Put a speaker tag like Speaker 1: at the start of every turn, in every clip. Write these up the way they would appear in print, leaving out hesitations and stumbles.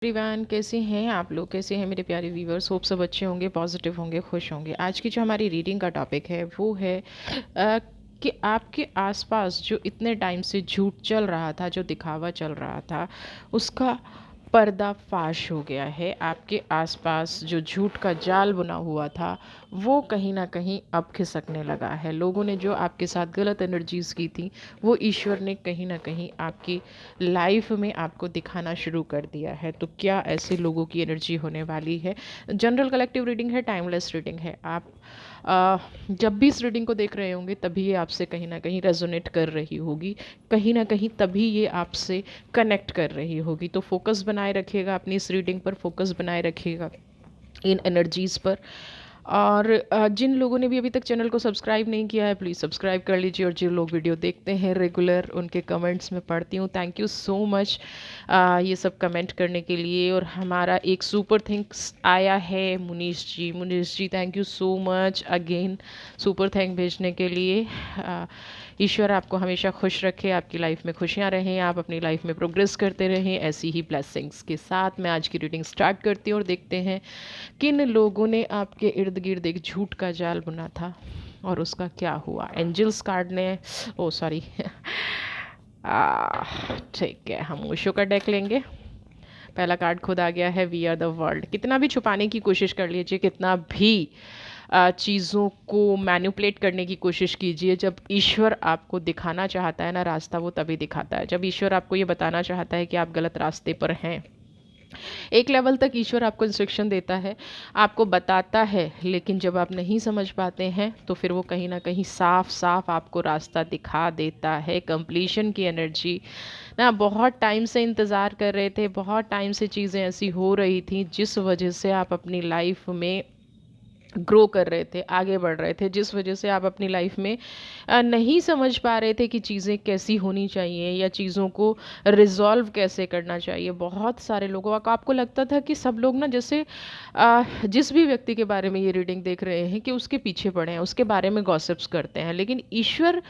Speaker 1: Everyone, कैसे हैं आप लोग? कैसे हैं मेरे प्यारे व्यूवर्स? होप सब अच्छे होंगे, पॉजिटिव होंगे, खुश होंगे। आज की जो हमारी रीडिंग का टॉपिक है वो है कि आपके आसपास जो इतने टाइम से झूठ चल रहा था, जो दिखावा चल रहा था, उसका पर्दाफाश हो गया है। आपके आसपास जो झूठ का जाल बुना हुआ था वो कहीं ना कहीं अब खिसकने लगा है। लोगों ने जो आपके साथ गलत एनर्जीज़ की थी वो ईश्वर ने कहीं ना कहीं आपकी लाइफ में आपको दिखाना शुरू कर दिया है। तो क्या ऐसे लोगों की एनर्जी होने वाली है? जनरल कलेक्टिव रीडिंग है, टाइमलेस रीडिंग है। आप जब भी इस रीडिंग को देख रहे होंगे तभी ये आपसे कहीं ना कहीं रेजोनेट कर रही होगी, कहीं ना कहीं तभी ये आपसे कनेक्ट कर रही होगी। तो फोकस बनाए रखिएगा, अपनी इस रीडिंग पर फोकस बनाए रखिएगा, इन एनर्जीज़ पर। और जिन लोगों ने भी अभी तक चैनल को सब्सक्राइब नहीं किया है प्लीज़ सब्सक्राइब कर लीजिए। और जो लोग वीडियो देखते हैं रेगुलर, उनके कमेंट्स में पढ़ती हूँ। थैंक यू सो मच ये सब कमेंट करने के लिए। और हमारा एक सुपर थिंक्स आया है Munish ji thank you so much again super thank भेजने के लिए। ईश्वर आपको हमेशा खुश रखे, आपकी लाइफ में खुशियाँ रहें, आप अपनी लाइफ में प्रोग्रेस करते रहें ऐसी ही ब्लेसिंग्स के साथ। मैं आज की रीडिंग स्टार्ट करती हूँ और देखते हैं किन लोगों ने आपके इर्द गिर्द एक झूठ का जाल बुना था और उसका क्या हुआ। एंजल्स कार्ड ने, ओ सॉरी ठीक है, हम ओशो का डेक लेंगे। पहला कार्ड खुद आ गया है, वी आर द वर्ल्ड। कितना भी छुपाने की कोशिश कर लीजिए, कितना भी चीज़ों को मैनिपुलेट करने की कोशिश कीजिए, जब ईश्वर आपको दिखाना चाहता है ना रास्ता, वो तभी दिखाता है। जब ईश्वर आपको ये बताना चाहता है कि आप गलत रास्ते पर हैं, एक लेवल तक ईश्वर आपको इंस्ट्रक्शन देता है, आपको बताता है, लेकिन जब आप नहीं समझ पाते हैं तो फिर वो कहीं ना कहीं साफ साफ आपको रास्ता दिखा देता है। कंप्लीशन की एनर्जी ना, बहुत टाइम से इंतज़ार कर रहे थे, बहुत टाइम से चीज़ें ऐसी हो रही थी जिस वजह से आप अपनी लाइफ में ग्रो कर रहे थे, आगे बढ़ रहे थे, जिस वजह से आप अपनी लाइफ में नहीं समझ पा रहे थे कि चीज़ें कैसी होनी चाहिए या चीज़ों को रिजॉल्व कैसे करना चाहिए। बहुत सारे लोगों को आपको लगता था कि सब लोग ना, जैसे जिस भी व्यक्ति के बारे में ये रीडिंग देख रहे हैं, कि उसके पीछे पड़े हैं, उसके बारे में गॉसिप्स करते हैं। लेकिन ईश्वर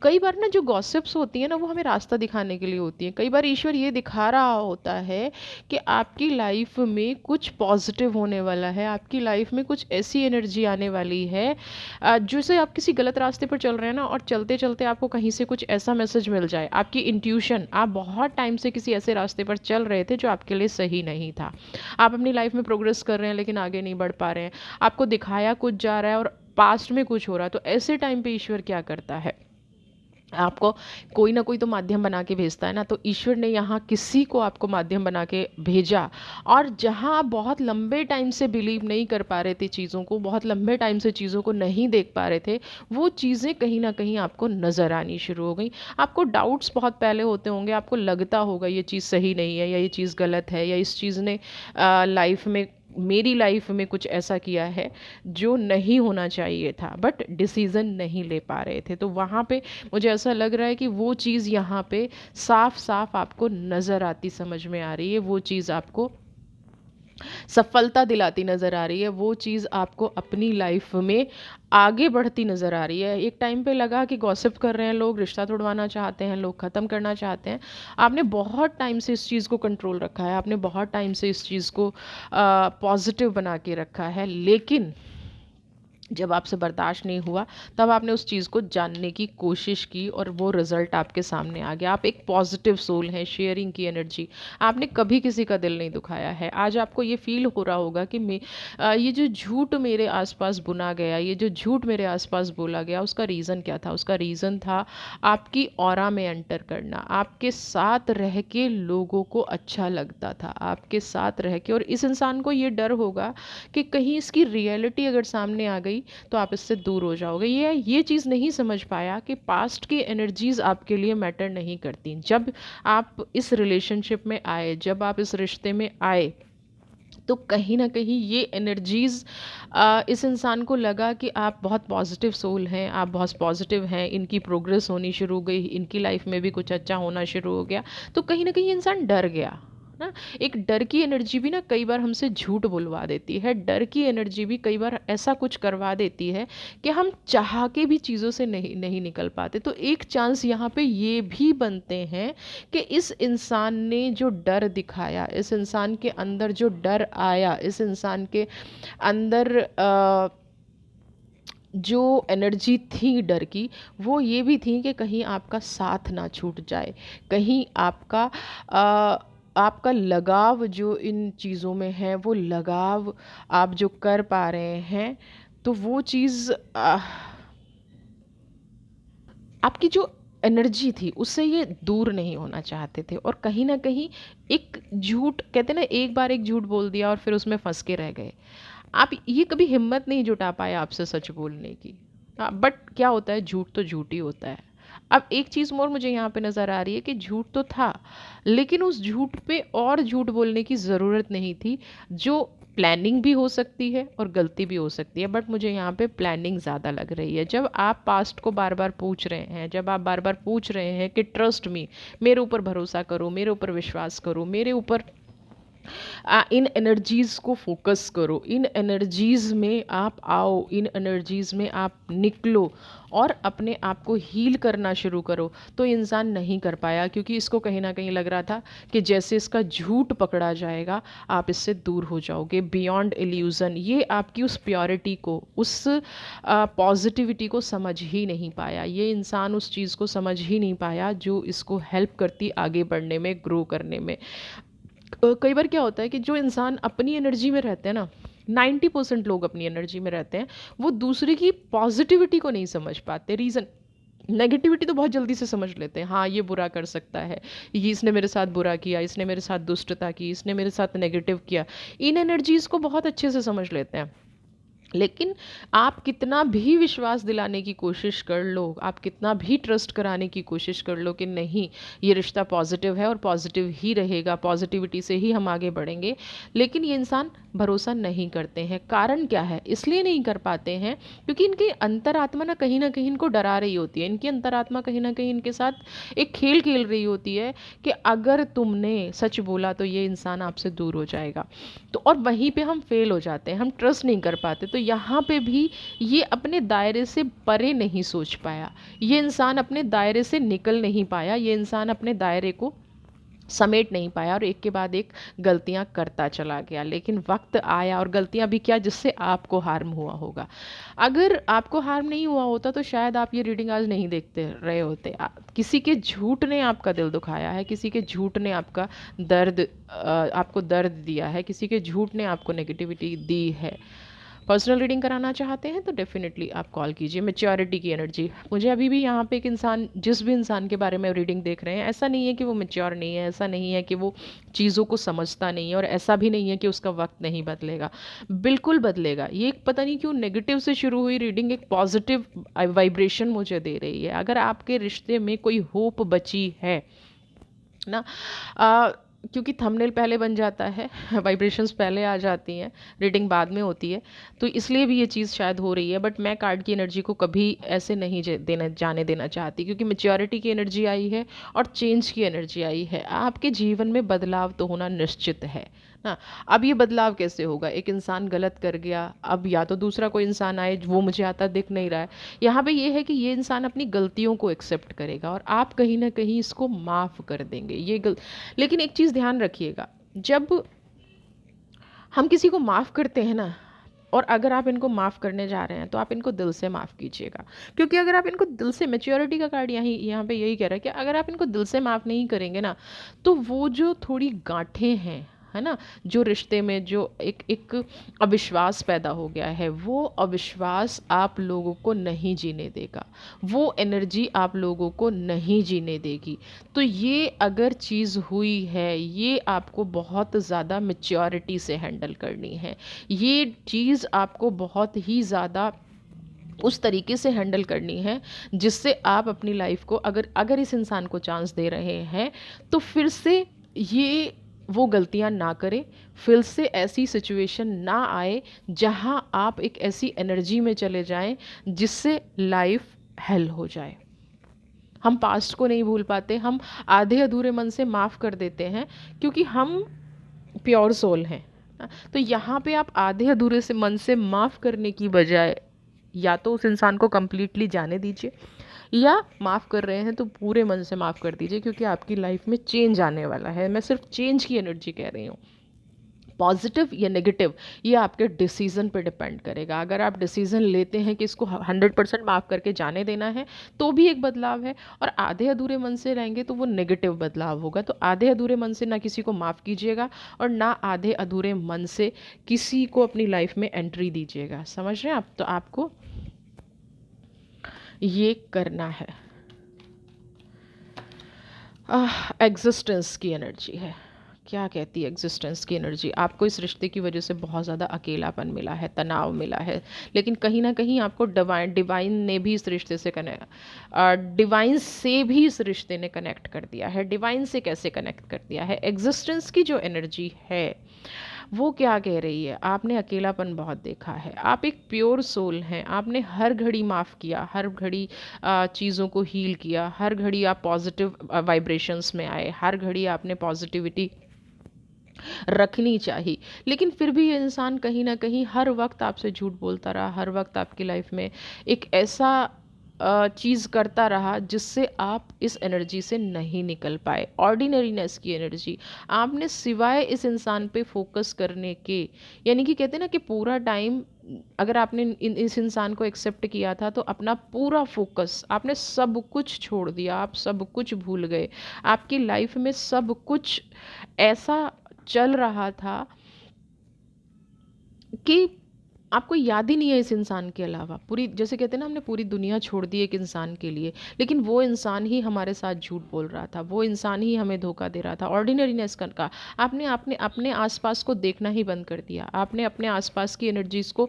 Speaker 1: कई बार ना, जो गॉसिप्स होती है ना, वो हमें रास्ता दिखाने के लिए होती है। कई बार ईश्वर ये दिखा रहा होता है कि आपकी लाइफ में कुछ पॉजिटिव होने वाला है, आपकी लाइफ में कुछ ऐसी एनर्जी आने वाली है जैसे आप किसी गलत रास्ते पर चल रहे हैं ना, और चलते चलते आपको कहीं से कुछ ऐसा मैसेज मिल जाए, आपकी इंट्यूशन, आप बहुत टाइम से किसी ऐसे रास्ते पर चल रहे थे जो आपके लिए सही नहीं था, आप अपनी लाइफ में प्रोग्रेस कर रहे हैं लेकिन आगे नहीं बढ़ पा रहे हैं, आपको दिखाया कुछ जा रहा है और पास्ट में कुछ हो रहा है। तो ऐसे टाइम पे ईश्वर क्या करता है, आपको कोई ना कोई तो माध्यम बना के भेजता है ना। तो ईश्वर ने यहाँ किसी को आपको माध्यम बना के भेजा, और जहाँ आप बहुत लंबे टाइम से बिलीव नहीं कर पा रहे थे चीज़ों को, बहुत लंबे टाइम से चीज़ों को नहीं देख पा रहे थे, वो चीज़ें कहीं ना कहीं आपको नज़र आनी शुरू हो गई। आपको डाउट्स बहुत पहले होते होंगे, आपको लगता होगा ये चीज़ सही नहीं है, या ये चीज़ गलत है, या इस चीज़ ने लाइफ में, मेरी लाइफ में कुछ ऐसा किया है जो नहीं होना चाहिए था, बट डिसीज़न नहीं ले पा रहे थे। तो वहाँ पे मुझे ऐसा लग रहा है कि वो चीज़ यहाँ पे साफ साफ आपको नज़र आती, समझ में आ रही है, वो चीज़ आपको सफलता दिलाती नज़र आ रही है, वो चीज़ आपको अपनी लाइफ में आगे बढ़ती नज़र आ रही है। एक टाइम पे लगा कि गॉसिप कर रहे हैं लोग, रिश्ता तोड़वाना चाहते हैं लोग, ख़त्म करना चाहते हैं। आपने बहुत टाइम से इस चीज़ को कंट्रोल रखा है, आपने बहुत टाइम से इस चीज़ को पॉजिटिव बना के रखा है, लेकिन जब आपसे बर्दाश्त नहीं हुआ तब आपने उस चीज़ को जानने की कोशिश की और वो रिज़ल्ट आपके सामने आ गया। आप एक पॉजिटिव सोल हैं, शेयरिंग की एनर्जी, आपने कभी किसी का दिल नहीं दुखाया है। आज आपको ये फील हो रहा होगा कि ये जो झूठ मेरे आसपास बुना गया, ये जो झूठ मेरे आसपास बोला गया, उसका रीज़न क्या था? उसका रीज़न था आपकी ऑरा में एंटर करना, आपके साथ रह के लोगों को अच्छा लगता था, आपके साथ रह के। और इस इंसान को ये डर होगा कि कहीं इसकी रियलिटी अगर सामने आ गई तो आप इससे दूर हो जाओगे। ये चीज़ नहीं समझ पाया कि पास्ट की एनर्जीज़ आपके लिए मैटर नहीं करती। जब आप इस रिलेशनशिप में आए, जब आप इस रिश्ते में आए, तो कहीं ना कहीं ये एनर्जीज़ इस इंसान को लगा कि आप बहुत पॉजिटिव सोल हैं, आप बहुत पॉजिटिव हैं, इनकी प्रोग्रेस होनी शुरू हो गई, इनकी लाइफ में भी कुछ अच्छा होना शुरू हो गया। तो कहीं ना कहीं इंसान डर गया, ना। एक डर की एनर्जी भी ना कई बार हमसे झूठ बुलवा देती है, डर की एनर्जी भी कई बार ऐसा कुछ करवा देती है कि हम चाह के भी चीज़ों से नहीं नहीं निकल पाते। तो एक चांस यहाँ पे ये भी बनते हैं कि इस इंसान ने जो डर दिखाया, इस इंसान के अंदर जो डर आया, इस इंसान के अंदर जो एनर्जी थी डर की, वो ये भी थी कि कहीं आपका साथ ना छूट जाए, कहीं आपका लगाव जो इन चीज़ों में है, वो लगाव आप जो कर पा रहे हैं, तो वो चीज़ आपकी जो एनर्जी थी उससे ये दूर नहीं होना चाहते थे। और कहीं ना कहीं एक झूठ, कहते ना, एक बार एक झूठ बोल दिया और फिर उसमें फंस के रह गए। आप ये कभी हिम्मत नहीं जुटा पाए आपसे सच बोलने की। बट क्या होता है, झूठ तो झूठ ही होता है। अब एक चीज़ और मुझे यहाँ पे नज़र आ रही है कि झूठ तो था, लेकिन उस झूठ पे और झूठ बोलने की ज़रूरत नहीं थी। जो प्लानिंग भी हो सकती है और गलती भी हो सकती है, बट मुझे यहाँ पे प्लानिंग ज़्यादा लग रही है। जब आप पास्ट को बार बार पूछ रहे हैं, जब आप बार बार पूछ रहे हैं कि ट्रस्ट मी, मेरे ऊपर भरोसा करो, मेरे ऊपर विश्वास करो, मेरे ऊपर इन एनर्जीज़ को फोकस करो, इन एनर्जीज़ में आप आओ, इन एनर्जीज़ में आप निकलो और अपने आप को हील करना शुरू करो, तो इंसान नहीं कर पाया, क्योंकि इसको कहीं ना कहीं लग रहा था कि जैसे इसका झूठ पकड़ा जाएगा आप इससे दूर हो जाओगे। बियॉन्ड इल्यूज़न, ये आपकी उस प्योरिटी को, उस पॉजिटिविटी को समझ ही नहीं पाया। ये इंसान उस चीज़ को समझ ही नहीं पाया जो इसको हेल्प करती आगे बढ़ने में, ग्रो करने में। कई बार क्या होता है कि जो इंसान अपनी एनर्जी में रहते हैं ना, 90% लोग अपनी एनर्जी में रहते हैं, वो दूसरे की पॉजिटिविटी को नहीं समझ पाते। रीज़न, नेगेटिविटी तो बहुत जल्दी से समझ लेते हैं, हाँ ये बुरा कर सकता है, ये इसने मेरे साथ बुरा किया, इसने मेरे साथ दुष्टता की, इसने मेरे साथ नेगेटिव किया, इन एनर्जीज़ को बहुत अच्छे से समझ लेते हैं। लेकिन आप कितना भी विश्वास दिलाने की कोशिश कर लो, आप कितना भी ट्रस्ट कराने की कोशिश कर लो कि नहीं ये रिश्ता पॉजिटिव है और पॉजिटिव ही रहेगा, पॉजिटिविटी से ही हम आगे बढ़ेंगे, लेकिन ये इंसान भरोसा नहीं करते हैं। कारण क्या है, इसलिए नहीं कर पाते हैं क्योंकि इनकी अंतरात्मा ना कहीं इनको डरा रही होती है। इनकी अंतरात्मा कहीं ना कहीं इनके साथ एक खेल खेल रही होती है कि अगर तुमने सच बोला तो ये इंसान आपसे दूर हो जाएगा। तो और वहीं पे हम फेल हो जाते हैं, हम ट्रस्ट नहीं कर पाते। तो यहाँ पे भी ये अपने दायरे से परे नहीं सोच पाया, ये इंसान अपने दायरे से निकल नहीं पाया, ये इंसान अपने दायरे को समेट नहीं पाया और एक के बाद एक गलतियां करता चला गया। लेकिन वक्त आया और गलतियां भी क्या, जिससे आपको हार्म हुआ होगा। अगर आपको हार्म नहीं हुआ होता तो शायद आप ये रीडिंग आज नहीं देखते रहे होते। किसी के झूठ ने आपका दिल दुखाया है, किसी के झूठ ने आपका आपको दर्द दिया है, किसी के झूठ ने आपको नेगेटिविटी दी है। पर्सनल रीडिंग कराना चाहते हैं तो डेफिनेटली आप कॉल कीजिए। मेच्योरिटी की एनर्जी, मुझे अभी भी यहाँ पे एक इंसान, जिस भी इंसान के बारे में रीडिंग देख रहे हैं, ऐसा नहीं है कि वो मेच्योर नहीं है, ऐसा नहीं है कि वो चीज़ों को समझता नहीं है, और ऐसा भी नहीं है कि उसका वक्त नहीं बदलेगा, बिल्कुल बदलेगा। ये पता नहीं क्यों नेगेटिव से शुरू हुई रीडिंग एक पॉजिटिव वाइब्रेशन मुझे दे रही है। अगर आपके रिश्ते में कोई होप बची है ना, क्योंकि थंबनेल पहले बन जाता है, वाइब्रेशंस पहले आ जाती हैं, रीडिंग बाद में होती है, तो इसलिए भी ये चीज़ शायद हो रही है। बट मैं कार्ड की एनर्जी को कभी ऐसे नहीं जाने देना चाहती, क्योंकि मैच्योरिटी की एनर्जी आई है और चेंज की एनर्जी आई है। आपके जीवन में बदलाव तो होना निश्चित है ना। अब ये बदलाव कैसे होगा, एक इंसान गलत कर गया, अब या तो दूसरा कोई इंसान आए, वो मुझे आता दिख नहीं रहा है। यहाँ पे ये है कि ये इंसान अपनी गलतियों को एक्सेप्ट करेगा और आप कहीं ना कहीं इसको माफ़ कर देंगे। लेकिन एक चीज़ ध्यान रखिएगा, जब हम किसी को माफ़ करते हैं ना, और अगर आप इनको माफ़ करने जा रहे हैं तो आप इनको दिल से माफ़ कीजिएगा। क्योंकि अगर आप इनको दिल से, मेच्योरिटी का कार्ड यहाँ पे यही कह रहा है कि अगर आप इनको दिल से माफ़ नहीं करेंगे ना, तो वो जो थोड़ी गांठें हैं, है ना, जो रिश्ते में जो एक अविश्वास पैदा हो गया है, वो अविश्वास आप लोगों को नहीं जीने देगा, वो एनर्जी आप लोगों को नहीं जीने देगी। तो ये अगर चीज़ हुई है, ये आपको बहुत ज़्यादा मैच्योरिटी से हैंडल करनी है। ये चीज़ आपको बहुत ही ज़्यादा उस तरीके से हैंडल करनी है जिससे आप अपनी लाइफ को, अगर अगर इस इंसान को चांस दे रहे हैं, तो फिर से ये वो गलतियां ना करें, फिर से ऐसी सिचुएशन ना आए जहां आप एक ऐसी एनर्जी में चले जाएं जिससे लाइफ हेल हो जाए। हम पास्ट को नहीं भूल पाते, हम आधे अधूरे मन से माफ़ कर देते हैं क्योंकि हम प्योर सोल हैं। तो यहाँ पे आप आधे अधूरे से मन से माफ़ करने की बजाय या तो उस इंसान को कंप्लीटली जाने दीजिए, या माफ़ कर रहे हैं तो पूरे मन से माफ़ कर दीजिए, क्योंकि आपकी लाइफ में चेंज आने वाला है। मैं सिर्फ चेंज की एनर्जी कह रही हूँ। पॉजिटिव या नेगेटिव ये आपके डिसीज़न पर डिपेंड करेगा। अगर आप डिसीज़न लेते हैं कि इसको 100% माफ़ करके जाने देना है तो भी एक बदलाव है, और आधे अधूरे मन से रहेंगे तो वो नेगेटिव बदलाव होगा। तो आधे अधूरे मन से ना किसी को माफ़ कीजिएगा और ना आधे अधूरे मन से किसी को अपनी लाइफ में एंट्री दीजिएगा। समझ रहे हैं आप? तो आपको ये करना है। एग्जिस्टेंस की एनर्जी है। क्या कहती है एग्जिस्टेंस की एनर्जी? आपको इस रिश्ते की वजह से बहुत ज़्यादा अकेलापन मिला है, तनाव मिला है, लेकिन कहीं ना कहीं आपको डिवाइन ने भी इस रिश्ते से डिवाइन से भी इस रिश्ते ने कनेक्ट कर दिया है। डिवाइन से कैसे कनेक्ट कर दिया है? एग्जिस्टेंस की जो एनर्जी है वो क्या कह रही है? आपने अकेलापन बहुत देखा है, आप एक प्योर सोल हैं, आपने हर घड़ी माफ़ किया, हर घड़ी चीज़ों को हील किया, हर घड़ी आप पॉजिटिव वाइब्रेशंस में आए, हर घड़ी आपने पॉजिटिविटी रखनी चाहिए। लेकिन फिर भी ये इंसान कहीं ना कहीं हर वक्त आपसे झूठ बोलता रहा, हर वक्त आपकी लाइफ में एक ऐसा चीज़ करता रहा जिससे आप इस एनर्जी से नहीं निकल पाए। ऑर्डिनरीनेस की एनर्जी, आपने सिवाय इस इंसान पे फोकस करने के, यानी कि कहते हैं ना कि पूरा टाइम अगर आपने इस इंसान को एक्सेप्ट किया था तो अपना पूरा फोकस, आपने सब कुछ छोड़ दिया, आप सब कुछ भूल गए। आपकी लाइफ में सब कुछ ऐसा चल रहा था कि आपको याद ही नहीं है इस इंसान के अलावा। पूरी, जैसे कहते हैं ना, हमने पूरी दुनिया छोड़ दी एक इंसान के लिए, लेकिन वो इंसान ही हमारे साथ झूठ बोल रहा था, वो इंसान ही हमें धोखा दे रहा था। ऑर्डिनरीनेस का आपने आपने अपने आसपास को देखना ही बंद कर दिया, आपने अपने आसपास की एनर्जीज़ को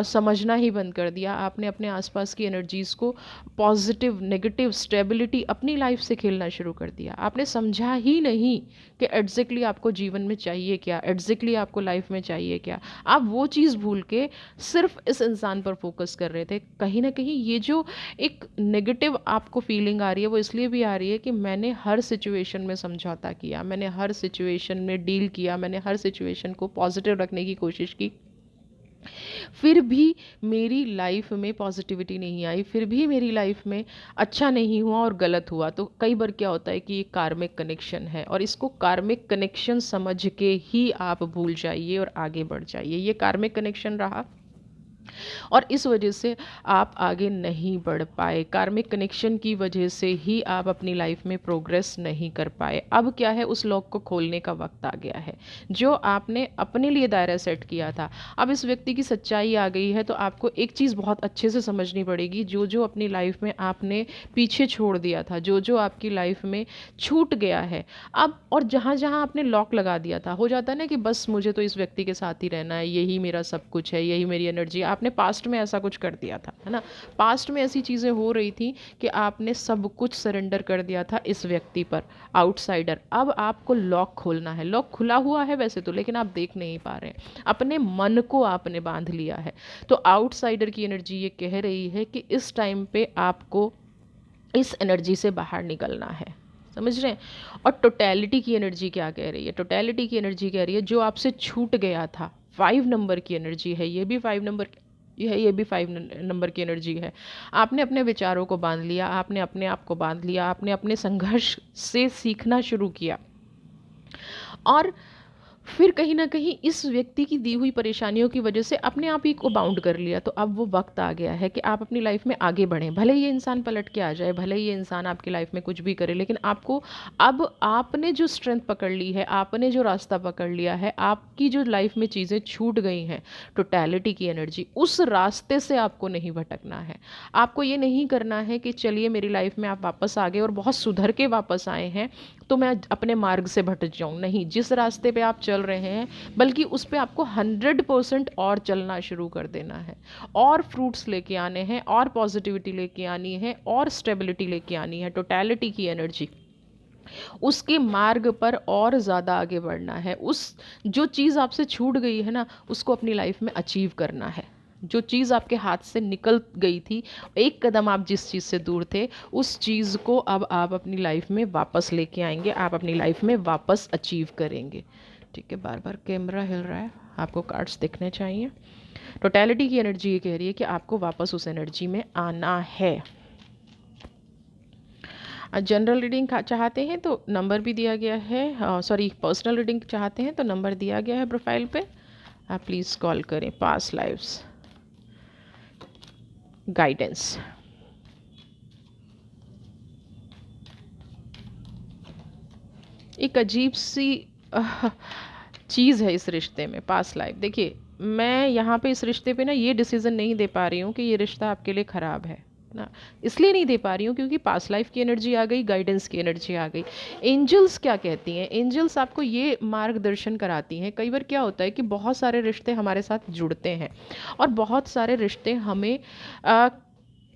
Speaker 1: समझना ही बंद कर दिया, आपने अपने आसपास की एनर्जीज़ को पॉजिटिव नेगेटिव स्टेबिलिटी अपनी लाइफ से खेलना शुरू कर दिया। आपने समझा ही नहीं कि एग्जैक्टली आपको जीवन में चाहिए क्या, एग्जैक्टली आपको लाइफ में चाहिए क्या। आप वो चीज़ भूल के सिर्फ इस इंसान पर फोकस कर रहे थे। कहीं ना कहीं ये जो एक नेगेटिव आपको फीलिंग आ रही है वो इसलिए भी आ रही है कि मैंने हर सिचुएशन में समझौता किया, मैंने हर सिचुएशन में डील किया, मैंने हर सिचुएशन को पॉजिटिव रखने की कोशिश की, फिर भी मेरी लाइफ में पॉजिटिविटी नहीं आई, फिर भी मेरी लाइफ में अच्छा नहीं हुआ और गलत हुआ। तो कई बार क्या होता है कि ये कार्मिक कनेक्शन है, और इसको कार्मिक कनेक्शन समझ के ही आप भूल जाइए और आगे बढ़ जाइए। ये कार्मिक कनेक्शन रहा और इस वजह से आप आगे नहीं बढ़ पाए। कार्मिक कनेक्शन की वजह से ही आप अपनी लाइफ में प्रोग्रेस नहीं कर पाए। अब क्या है, उस लॉक को खोलने का वक्त आ गया है। जो आपने अपने लिए दायरा सेट किया था, अब इस व्यक्ति की सच्चाई आ गई है, तो आपको एक चीज़ बहुत अच्छे से समझनी पड़ेगी। जो जो अपनी लाइफ में आपने पीछे छोड़ दिया था, जो जो आपकी लाइफ में छूट गया है अब, और जहाँ जहाँ आपने लॉक लगा दिया था, हो जाता है ना कि बस मुझे तो इस व्यक्ति के साथ ही रहना है, यही मेरा सब कुछ है, यही मेरी एनर्जी है। आपने पास्ट में ऐसा कुछ कर दिया था, है ना? पास्ट में ऐसी चीज़ें हो रही थी कि आपने सब कुछ सरेंडर कर दिया था इस व्यक्ति पर, आउटसाइडर। अब आपको लॉक खोलना है। लॉक खुला हुआ है वैसे तो, लेकिन आप देख नहीं पा रहे हैं, अपने मन को आपने बांध लिया है। तो आउटसाइडर की एनर्जी ये कह रही है कि इस टाइम पे आपको इस एनर्जी से बाहर निकलना है। समझ रहे हैं? और टोटैलिटी की एनर्जी क्या कह रही है? टोटैलिटी की एनर्जी कह रही है जो आपसे छूट गया था। 5 नंबर की एनर्जी है, ये भी 5 नंबर ये भी 5 नंबर की एनर्जी है। आपने अपने विचारों को बांध लिया, आपने अपने आप को बांध लिया, आपने अपने संघर्ष से सीखना शुरू किया, और फिर कहीं ना कहीं इस व्यक्ति की दी हुई परेशानियों की वजह से अपने आप ही को बाउंड कर लिया। तो अब वो वक्त आ गया है कि आप अपनी लाइफ में आगे बढ़ें। भले ही ये इंसान पलट के आ जाए, भले ही ये इंसान आपकी लाइफ में कुछ भी करे, लेकिन आपको अब आपने जो स्ट्रेंथ पकड़ ली है, आपने जो रास्ता पकड़ लिया है, आपकी जो लाइफ में चीज़ें छूट गई हैं, टोटैलिटी की एनर्जी, उस रास्ते से आपको नहीं भटकना है। आपको ये नहीं करना है कि चलिए मेरी लाइफ में आप वापस आ गए और बहुत सुधर के वापस आए हैं तो मैं अपने मार्ग से भटक जाऊं। नहीं, जिस रास्ते पे आप चल रहे हैं बल्कि उस पे आपको 100% और चलना शुरू कर देना है, और फ्रूट्स लेके आने हैं, और पॉजिटिविटी लेके आनी है, और स्टेबिलिटी लेके आनी है, टोटैलिटी की एनर्जी। उसके मार्ग पर और ज़्यादा आगे बढ़ना है। उस जो चीज़ आपसे छूट गई है ना, उसको अपनी लाइफ में अचीव करना है। जो चीज़ आपके हाथ से निकल गई थी, एक कदम आप जिस चीज़ से दूर थे, उस चीज़ को अब आप अपनी लाइफ में वापस लेके आएंगे, आप अपनी लाइफ में वापस अचीव करेंगे। ठीक है, बार बार कैमरा हिल रहा है, आपको कार्ड्स दिखने चाहिए। टोटलिटी की एनर्जी ये कह रही है कि आपको वापस उस एनर्जी में आना है। जनरल रीडिंग चाहते हैं तो नंबर भी दिया गया है, सॉरी पर्सनल रीडिंग चाहते हैं तो नंबर दिया गया है प्रोफाइल पे, आप प्लीज़ कॉल करें। Past lifes guidance. एक अजीब सी चीज़ है इस रिश्ते में, पास्ट लाइफ। देखिए, मैं यहाँ पे इस रिश्ते पे ना ये डिसीज़न नहीं दे पा रही हूँ कि ये रिश्ता आपके लिए ख़राब है ना। इसलिए नहीं दे पा रही हूँ क्योंकि पास्ट लाइफ की एनर्जी आ गई, गाइडेंस की एनर्जी आ गई। एंजल्स क्या कहती हैं? एंजल्स आपको ये मार्गदर्शन कराती हैं। कई बार क्या होता है कि बहुत सारे रिश्ते हमारे साथ जुड़ते हैं और बहुत सारे रिश्ते हमें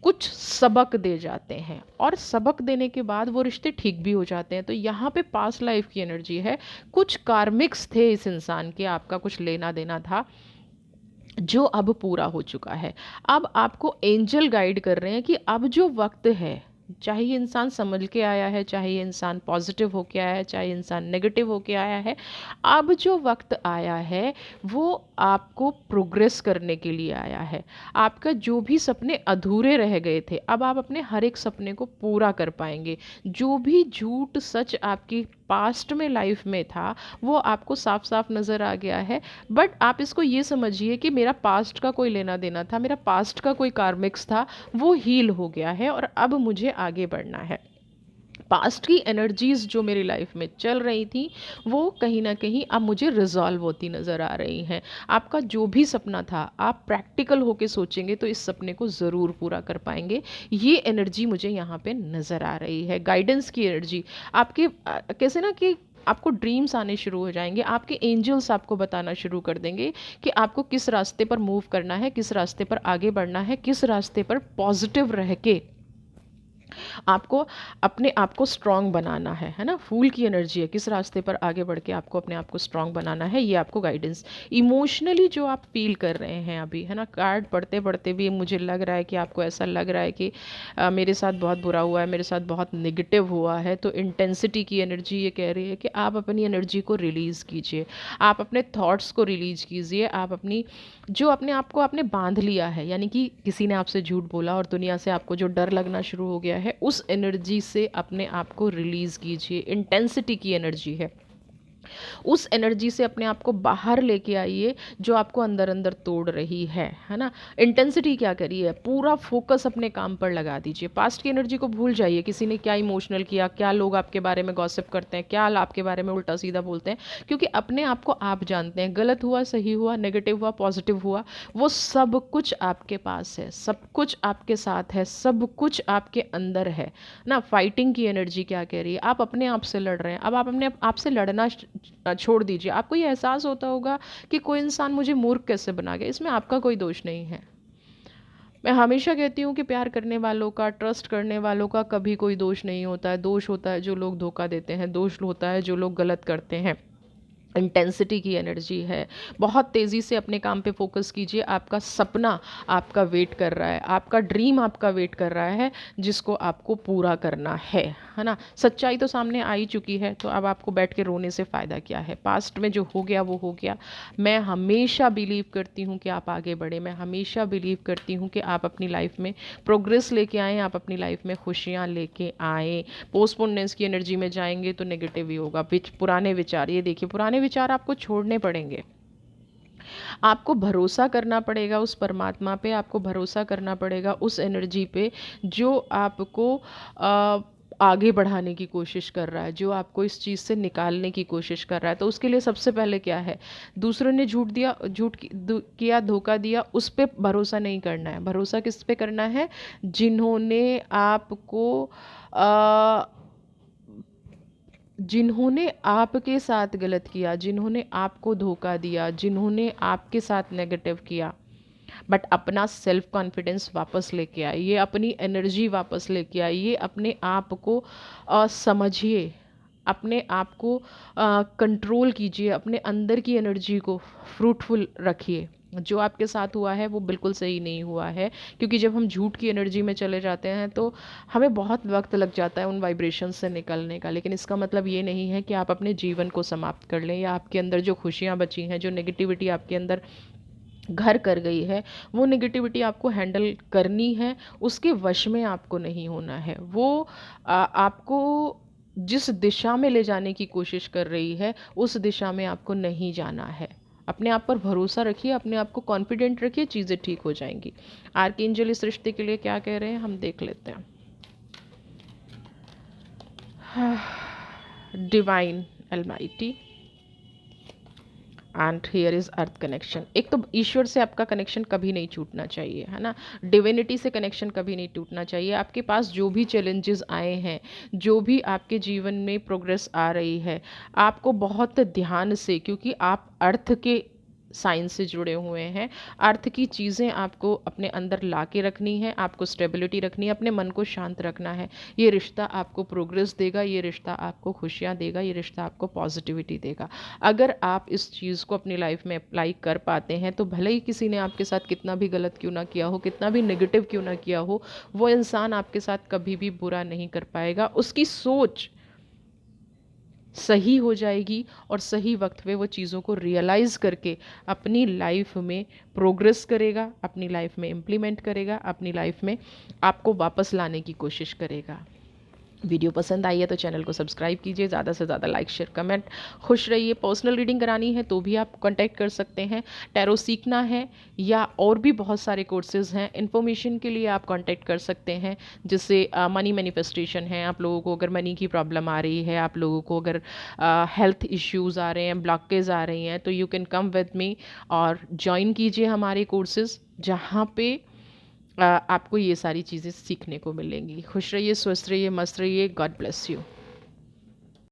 Speaker 1: कुछ सबक दे जाते हैं, और सबक देने के बाद वो रिश्ते ठीक भी हो जाते हैं। तो यहाँ पे पास्ट लाइफ की एनर्जी है, कुछ कार्मिक्स थे इस इंसान के, आपका कुछ लेना देना था जो अब पूरा हो चुका है। अब आपको एंजल गाइड कर रहे हैं कि अब जो वक्त है, चाहे ये इंसान संभल के आया है, चाहे ये इंसान पॉजिटिव होके आया है, चाहे इंसान नेगेटिव होके आया है, अब जो वक्त आया है वो आपको प्रोग्रेस करने के लिए आया है। आपका जो भी सपने अधूरे रह गए थे, अब आप अपने हर एक सपने को पूरा कर पाएंगे। जो भी झूठ सच आपकी पास्ट में लाइफ में था वो आपको साफ साफ नज़र आ गया है। बट आप इसको ये समझिए कि मेरा पास्ट का कोई लेना देना था, मेरा पास्ट का कोई कार्मिक्स था, वो हील हो गया है और अब मुझे आगे बढ़ना है। पास्ट की एनर्जीज़ जो मेरी लाइफ में चल रही थी वो कहीं ना कहीं अब मुझे रिजॉल्व होती नज़र आ रही हैं। आपका जो भी सपना था, आप प्रैक्टिकल होके सोचेंगे तो इस सपने को ज़रूर पूरा कर पाएंगे। ये एनर्जी मुझे यहाँ पे नज़र आ रही है, गाइडेंस की एनर्जी। आपके कैसे ना कि आपको ड्रीम्स आने शुरू हो जाएंगे, आपके एंजल्स आपको बताना शुरू कर देंगे कि आपको किस रास्ते पर मूव करना है, किस रास्ते पर आगे बढ़ना है, किस रास्ते पर पॉजिटिव रह के आपको अपने आप को स्ट्रांग बनाना है ना। फूल की एनर्जी है, किस रास्ते पर आगे बढ़ के आपको अपने आप को स्ट्रांग बनाना है, ये आपको गाइडेंस। इमोशनली जो आप फील कर रहे हैं अभी, है ना, कार्ड पढ़ते पढ़ते भी मुझे लग रहा है कि आपको ऐसा लग रहा है कि मेरे साथ बहुत बुरा हुआ है, मेरे साथ बहुत नेगेटिव हुआ है। तो इंटेंसिटी की एनर्जी ये कह रही है कि आप अपनी एनर्जी को रिलीज़ कीजिए, आप अपने थॉट्स को रिलीज़ कीजिए, आप अपनी जो अपने आप को आपने बांध लिया है, यानी कि किसी ने आपसे झूठ बोला और दुनिया से आपको जो डर लगना शुरू हो गया है, उस एनर्जी से अपने आप को रिलीज़ कीजिए। इंटेंसिटी की एनर्जी है, उस एनर्जी से अपने आप को बाहर लेके आइए जो आपको अंदर अंदर तोड़ रही है ना। इंटेंसिटी क्या करिए, पूरा फोकस अपने काम पर लगा दीजिए। पास्ट की एनर्जी को भूल जाइए, किसी ने क्या इमोशनल किया, क्या लोग आपके बारे में गॉसिप करते हैं, क्या आपके बारे में उल्टा सीधा बोलते हैं, क्योंकि अपने आप को आप जानते हैं। गलत हुआ, सही हुआ, नेगेटिव हुआ, पॉजिटिव हुआ, वो सब कुछ आपके पास है, सब कुछ आपके साथ है, सब कुछ आपके अंदर है ना। फाइटिंग की एनर्जी क्या कह रही है, आप अपने आप से लड़ रहे हैं। अब आप अपने आप से लड़ना छोड़ दीजिए। आपको ये एहसास होता होगा कि कोई इंसान मुझे मूर्ख कैसे बना गया, इसमें आपका कोई दोष नहीं है। मैं हमेशा कहती हूँ कि प्यार करने वालों का, ट्रस्ट करने वालों का कभी कोई दोष नहीं होता है। दोष होता है जो लोग धोखा देते हैं, दोष होता है जो लोग गलत करते हैं। इंटेंसिटी की एनर्जी है, बहुत तेज़ी से अपने काम पे फोकस कीजिए। आपका सपना आपका वेट कर रहा है, आपका ड्रीम आपका वेट कर रहा है, जिसको आपको पूरा करना है ना। सच्चाई तो सामने आ ही चुकी है, तो अब आपको बैठ के रोने से फ़ायदा क्या है। पास्ट में जो हो गया वो हो गया। मैं हमेशा बिलीव करती हूँ कि आप आगे बढ़े, मैं हमेशा बिलीव करती हूँ कि आप अपनी लाइफ में प्रोग्रेस लेके आएँ, आप अपनी लाइफ में खुशियाँ लेके आएँ। पोस्टपोननेस की एनर्जी में जाएंगे तो नेगेटिव ही होगा। पुराने विचार, ये देखिए, पुराने विचार आपको छोड़ने पड़ेंगे। आपको भरोसा करना पड़ेगा उस परमात्मा पे, आपको भरोसा करना पड़ेगा उस एनर्जी पे जो आपको आगे बढ़ाने की कोशिश कर रहा है, जो आपको इस चीज़ से निकालने की कोशिश कर रहा है। तो उसके लिए सबसे पहले क्या है, दूसरों ने झूठ दिया, किया, धोखा दिया, उस पर भरोसा नहीं करना है। भरोसा किस पे करना है, जिन्होंने आपको जिन्होंने आपके साथ गलत किया, जिन्होंने आपको धोखा दिया, जिन्होंने आपके साथ नेगेटिव किया। बट अपना सेल्फ कॉन्फिडेंस वापस लेके आइए, अपनी एनर्जी वापस लेके आइए, अपने आप को समझिए, अपने आप को कंट्रोल कीजिए, अपने अंदर की एनर्जी को फ्रूटफुल रखिए। जो आपके साथ हुआ है वो बिल्कुल सही नहीं हुआ है, क्योंकि जब हम झूठ की एनर्जी में चले जाते हैं तो हमें बहुत वक्त लग जाता है उन वाइब्रेशन से निकलने का। लेकिन इसका मतलब ये नहीं है कि आप अपने जीवन को समाप्त कर लें, या आपके अंदर जो खुशियाँ बची हैं, जो नेगेटिविटी आपके अंदर घर कर गई है, वो नेगेटिविटी आपको हैंडल करनी है, उसके वश में आपको नहीं होना है। वो आपको जिस दिशा में ले जाने की कोशिश कर रही है उस दिशा में आपको नहीं जाना है। अपने आप पर भरोसा रखिए, अपने आप को कॉन्फिडेंट रखिए, चीज़ें ठीक हो जाएंगी। आर्कएंजल इस रिश्ते के लिए क्या कह रहे हैं हम देख लेते हैं। Divine Almighty and here is earth connection. एक तो ईश्वर से आपका कनेक्शन कभी नहीं छूटना चाहिए, है ना। डिविनिटी से कनेक्शन कभी नहीं टूटना चाहिए। आपके पास जो भी चैलेंजेस आए हैं, जो भी आपके जीवन में प्रोग्रेस आ रही है, आपको बहुत ध्यान से, क्योंकि आप अर्थ के साइंस से जुड़े हुए हैं, अर्थ की चीज़ें आपको अपने अंदर ला के रखनी है, आपको स्टेबिलिटी रखनी है, अपने मन को शांत रखना है। ये रिश्ता आपको प्रोग्रेस देगा, ये रिश्ता आपको खुशियाँ देगा, ये रिश्ता आपको पॉजिटिविटी देगा। अगर आप इस चीज़ को अपनी लाइफ में अप्लाई कर पाते हैं तो भले ही किसी ने आपके साथ कितना भी गलत क्यों ना किया हो, कितना भी नेगेटिव क्यों ना किया हो, वो इंसान आपके साथ कभी भी बुरा नहीं कर पाएगा। उसकी सोच सही हो जाएगी और सही वक्त पे वो चीज़ों को रियलाइज़ करके अपनी लाइफ में प्रोग्रेस करेगा, अपनी लाइफ में इम्प्लीमेंट करेगा, अपनी लाइफ में आपको वापस लाने की कोशिश करेगा। वीडियो पसंद आई है तो चैनल को सब्सक्राइब कीजिए, ज़्यादा से ज़्यादा लाइक शेयर कमेंट। खुश रहिए। पर्सनल रीडिंग करानी है तो भी आप कांटेक्ट कर सकते हैं। टैरो सीखना है या और भी बहुत सारे कोर्सेज़ हैं, इन्फॉर्मेशन के लिए आप कांटेक्ट कर सकते हैं। जैसे मनी मैनिफेस्टेशन है, आप लोगों को अगर मनी की प्रॉब्लम आ रही है, आप लोगों को अगर हेल्थ इश्यूज़ आ रहे हैं, ब्लॉकेज आ रही हैं, तो you can come with me और ज्वाइन कीजिए हमारे कोर्सेज़, जहाँ पे आपको ये सारी चीज़ें सीखने को मिलेंगी। खुश रहिए, स्वस्थ रहिए, मस्त रहिए। God bless you.